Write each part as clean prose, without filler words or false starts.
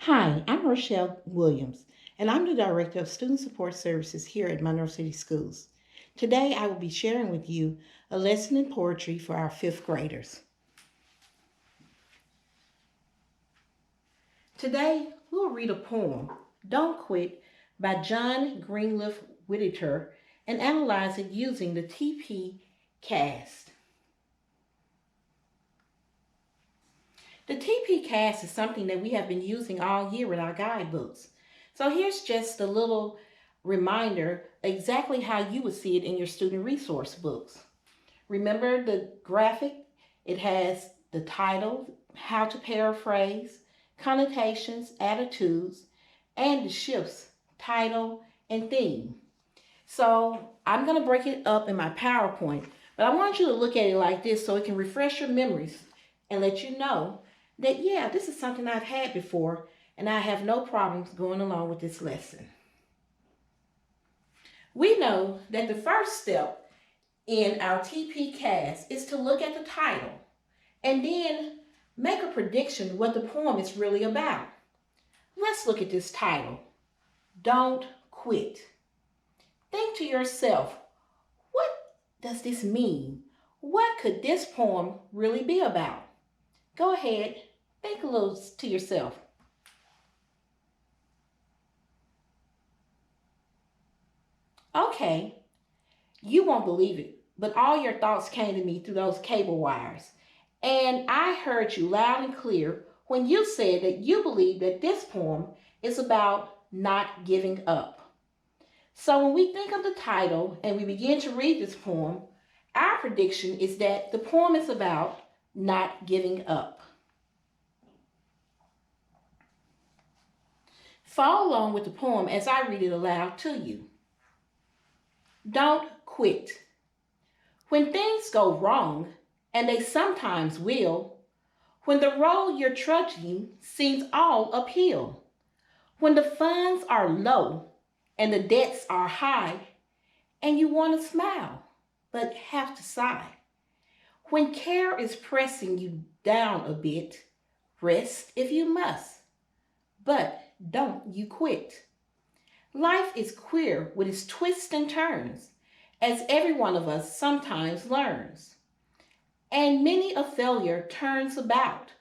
Hi, I'm Rochelle Williams, and I'm the Director of Student Support Services here at Monroe City Schools. Today, I will be sharing with you a lesson in poetry for our fifth graders. Today, we will read a poem, Don't Quit, by John Greenleaf Whittier, and analyze it using the TP cast. The TP cast is something that we have been using all year with our guidebooks. So here's just a little reminder exactly how you would see it in your student resource books. Remember the graphic? It has the title, how to paraphrase, connotations, attitudes, and the shifts, title, and theme. So I'm going to break it up in my PowerPoint, but I want you to look at it like this so it can refresh your memories and let you know that, yeah, this is something I've had before and I have no problems going along with this lesson. We know that the first step in our TP cast is to look at the title and then make a prediction what the poem is really about. Let's look at this title, Don't Quit. Think to yourself, what does this mean? What could this poem really be about? Go ahead, think a little to yourself. Okay, you won't believe it, but all your thoughts came to me through those cable wires. And I heard you loud and clear when you said that you believe that this poem is about not giving up. So when we think of the title and we begin to read this poem, our prediction is that the poem is about not giving up. Follow along with the poem as I read it aloud to you. Don't quit. When things go wrong, and they sometimes will, when the road you're trudging seems all uphill, when the funds are low and the debts are high, and you want to smile but have to sigh, when care is pressing you down a bit, rest if you must, but don't you quit. Life is queer with its twists and turns, as every one of us sometimes learns. And many a failure turns about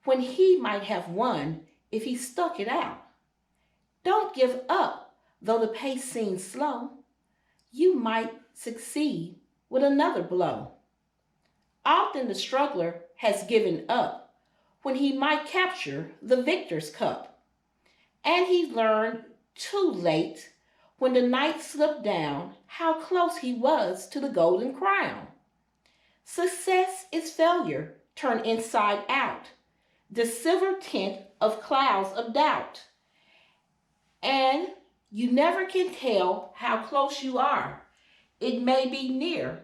when he might have won if he stuck it out. Don't give up, though the pace seems slow. You might succeed with another blow. Often the struggler has given up when he might capture the victor's cup. And he learned too late when the night slipped down how close he was to the golden crown. Success is failure turned inside out, the silver tint of clouds of doubt. And you never can tell how close you are. It may be near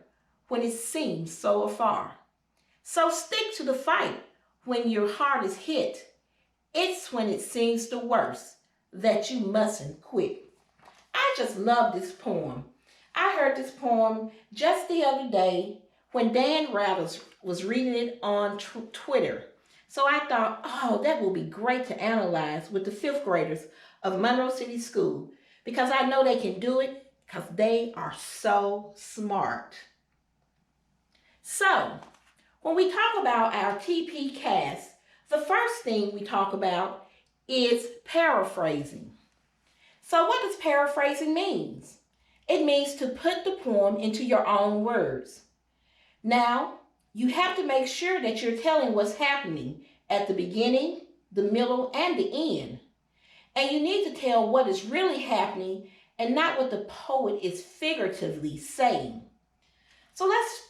when it seems so afar. So stick to the fight when your heart is hit. It's when it seems the worst that you mustn't quit. I just love this poem. I heard this poem just the other day when Dan Rattles was reading it on Twitter. So I thought, oh, that will be great to analyze with the fifth graders of Monroe City School because I know they can do it because they are so smart. So, when we talk about our TP cast, the first thing we talk about is paraphrasing. So what does paraphrasing mean? It means to put the poem into your own words. Now, you have to make sure that you're telling what's happening at the beginning, the middle, and the end. And you need to tell what is really happening and not what the poet is figuratively saying. So let's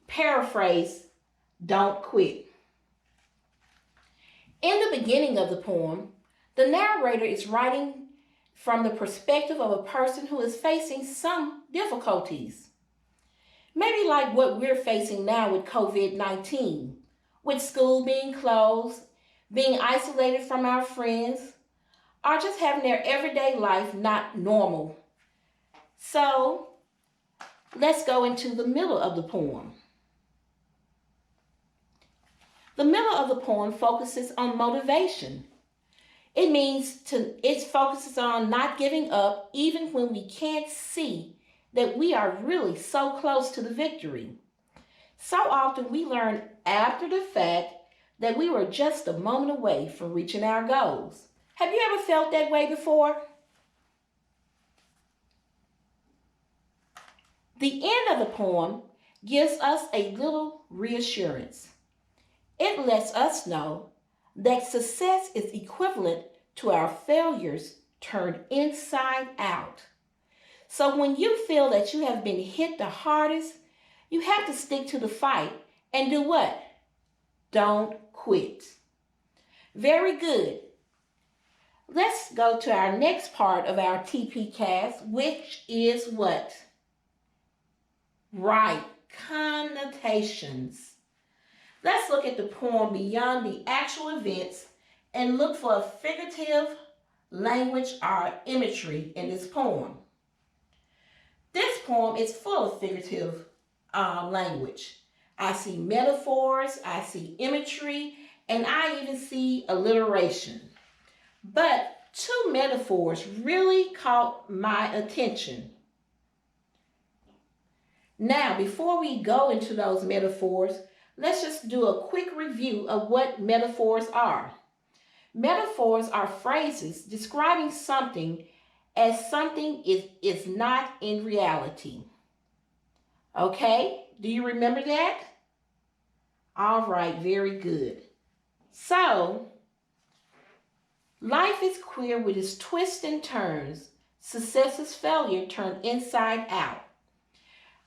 paraphrase Don't Quit. In the beginning of the poem, the narrator is writing from the perspective of a person who is facing some difficulties. Maybe like what we're facing now with COVID-19, with school being closed, being isolated from our friends, or just having their everyday life not normal. So let's go into the middle of the poem. The middle of the poem focuses on motivation. It focuses on not giving up even when we can't see that we are really so close to the victory. So often we learn after the fact that we were just a moment away from reaching our goals. Have you ever felt that way before? The end of the poem gives us a little reassurance. It lets us know that success is equivalent to our failures turned inside out. So when you feel that you have been hit the hardest, you have to stick to the fight and do what? Don't quit. Very good. Let's go to our next part of our TP cast, which is what? Right, connotations. Let's look at the poem beyond the actual events and look for a figurative language or imagery in this poem. This poem is full of figurative language. I see metaphors, I see imagery, and I even see alliteration. But two metaphors really caught my attention. Now, before we go into those metaphors, let's just do a quick review of what metaphors are. Metaphors are phrases describing something as something is not in reality. Okay, do you remember that? All right, very good. So, life is queer with its twists and turns. Success is failure turned inside out.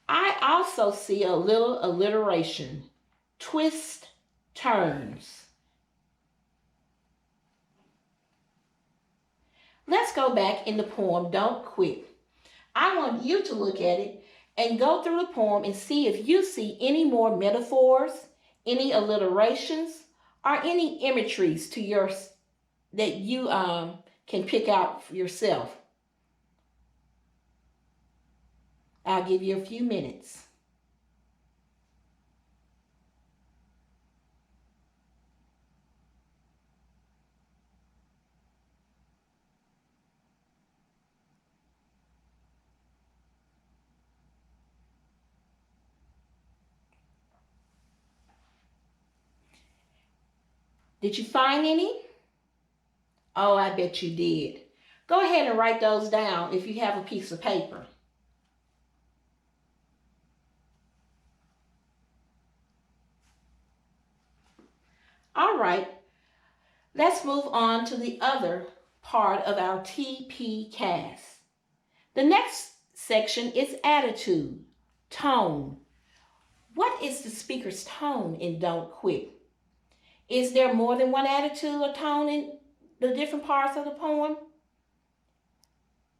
I also see a little alliteration. Twist, turns. Let's go back in the poem, Don't Quit. I want you to look at it and go through the poem and see if you see any more metaphors, any alliterations, or any imageries that you can pick out for yourself. I'll give you a few minutes. Did you find any? Oh, I bet you did. Go ahead and write those down if you have a piece of paper. All right, let's move on to the other part of our TP cast. The next section is attitude, tone. What is the speaker's tone in Don't Quit? Is there more than one attitude or tone in the different parts of the poem?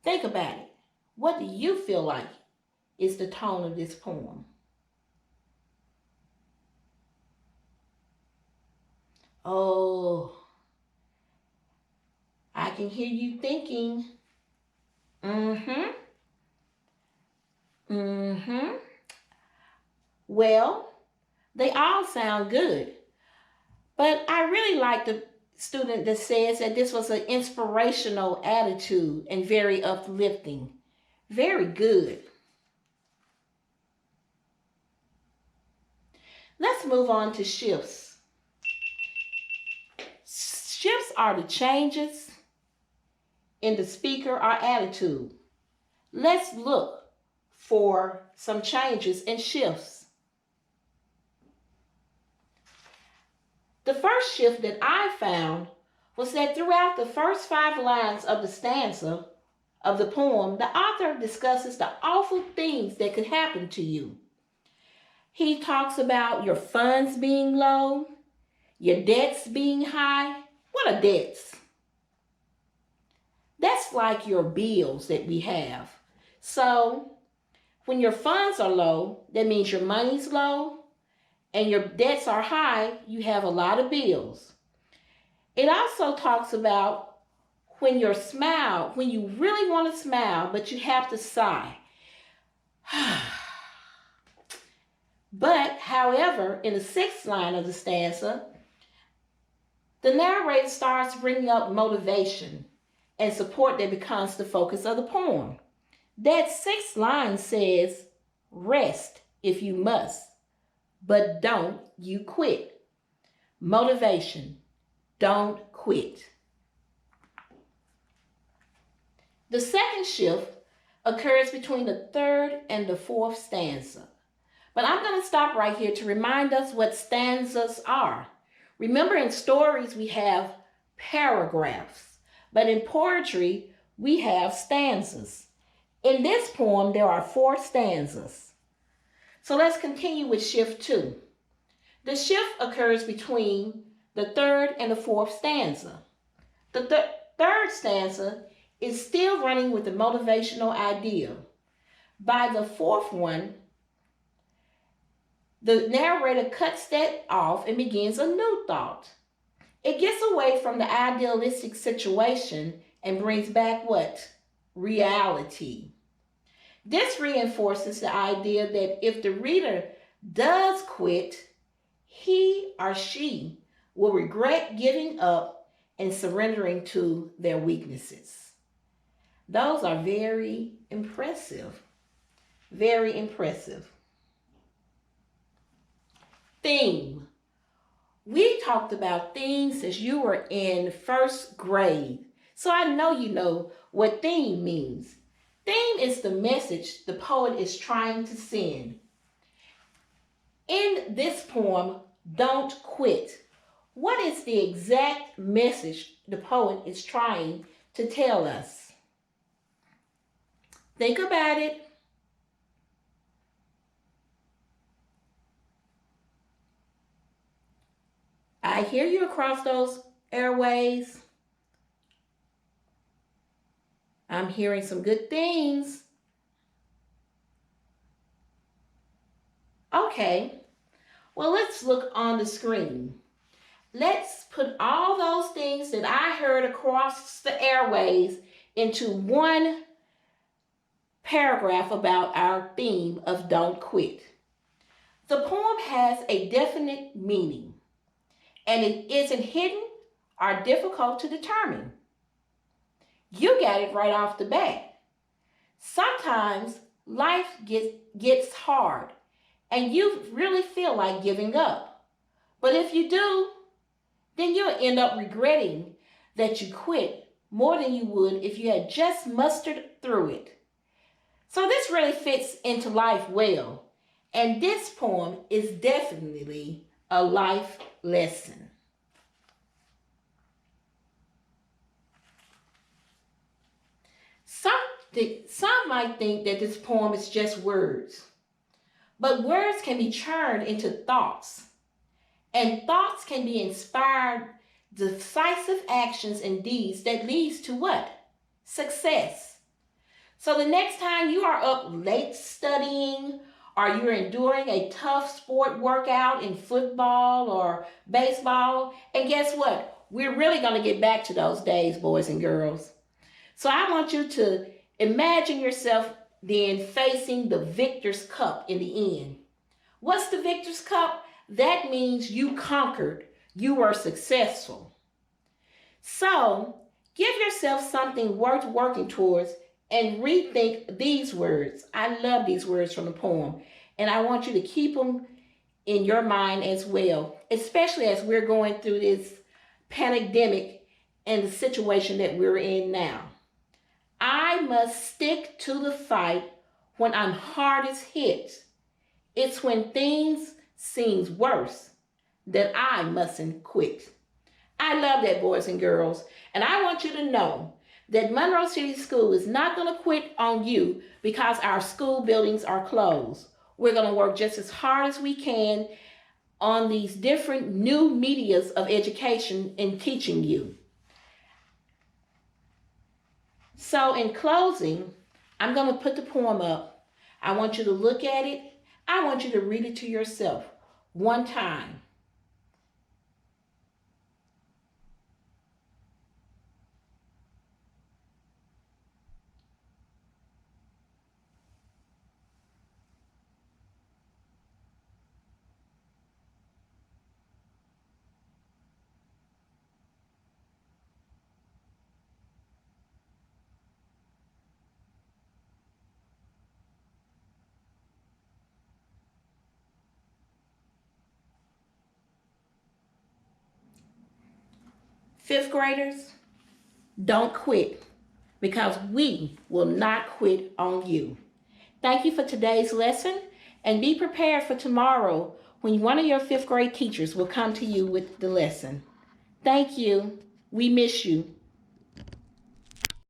Think about it. What do you feel like is the tone of this poem? Oh, I can hear you thinking. Well, they all sound good. But I really like the student that says that this was an inspirational attitude and very uplifting. Very good. Let's move on to shifts. Shifts are the changes in the speaker or attitude. Let's look for some changes and shifts. The first shift that I found was that throughout the first 5 lines of the stanza of the poem, the author discusses the awful things that could happen to you. He talks about your funds being low, your debts being high. What are debts? That's like your bills that we have. So when your funds are low, that means your money's low, and your debts are high, you have a lot of bills. It also talks about when you really want to smile, but you have to sigh. But, however, in the 6th line of the stanza, The narrator starts bringing up motivation and support that becomes the focus of the poem. That sixth line says, rest if you must, but don't you quit. Motivation, don't quit. The second shift occurs between the third and the fourth stanza. But I'm going to stop right here to remind us what stanzas are. Remember, in stories we have paragraphs, but in poetry we have stanzas. In this poem there are 4 stanzas. So let's continue with shift 2. The shift occurs between the third and the fourth stanza. The third stanza is still running with the motivational idea. By the fourth one, the narrator cuts that off and begins a new thought. It gets away from the idealistic situation and brings back what? Reality. This reinforces the idea that if the reader does quit, he or she will regret giving up and surrendering to their weaknesses. Those are very impressive. Very impressive. Theme. We talked about themes since you were in first grade. So I know you know what theme means. Theme is the message the poet is trying to send. In this poem, Don't Quit, what is the exact message the poet is trying to tell us? Think about it. I hear you across those airways. I'm hearing some good things. Okay, well, let's look on the screen. Let's put all those things that I heard across the airways into one paragraph about our theme of Don't Quit. The poem has a definite meaning, and it isn't hidden or difficult to determine. You got it right off the bat. Sometimes life gets hard and you really feel like giving up. But if you do, then you'll end up regretting that you quit more than you would if you had just mustered through it. So this really fits into life well. And this poem is definitely a life lesson. Some might think that this poem is just words, but words can be churned into thoughts, and thoughts can be inspired decisive actions and deeds that leads to what? Success. So the next time you are up late studying, or you're enduring a tough sport workout in football or baseball, and guess what? We're really going to get back to those days, boys and girls. So I want you to imagine yourself then facing the victor's cup in the end. What's the victor's cup? That means you conquered, you were successful. So give yourself something worth working towards and rethink these words. I love these words from the poem, and I want you to keep them in your mind as well, especially as we're going through this pandemic and the situation that we're in now. I must stick to the fight when I'm hardest hit. It's when things seem worse that I mustn't quit. I love that, boys and girls. And I want you to know that Monroe City School is not going to quit on you because our school buildings are closed. We're going to work just as hard as we can on these different new medias of education and teaching you. So in closing, I'm going to put the poem up. I want you to look at it. I want you to read it to yourself one time. Fifth graders, don't quit, because we will not quit on you. Thank you for today's lesson, and be prepared for tomorrow when one of your fifth grade teachers will come to you with the lesson. Thank you. We miss you.